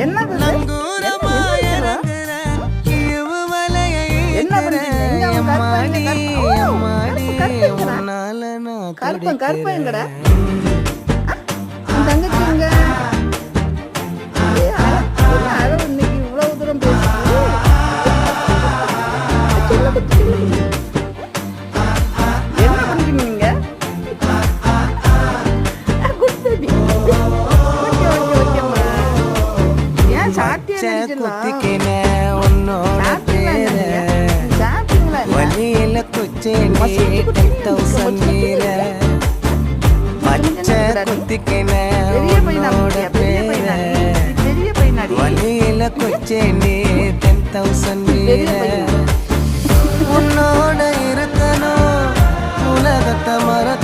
என்னது இது? என்ன பண்றீங்க? இங்க அவன் கருப்பன் எங்கடா? உன் தங்கச்சி எங்க? இன்னைக்கு இவ்வளவு தூரம் பேசுது. என்ன பண்றீங்க நீங்க? Good baby. ஓகேம்மா. ஏன் சாட்டியா வலியில குச்சேண்டி 10,000 மீற பச்சை குத்திக்கின உன்னோட பேர வலியில குச்சேண்டி 10,000 மீற உன்னோட இருக்கணும் உலகத்தை மறக்க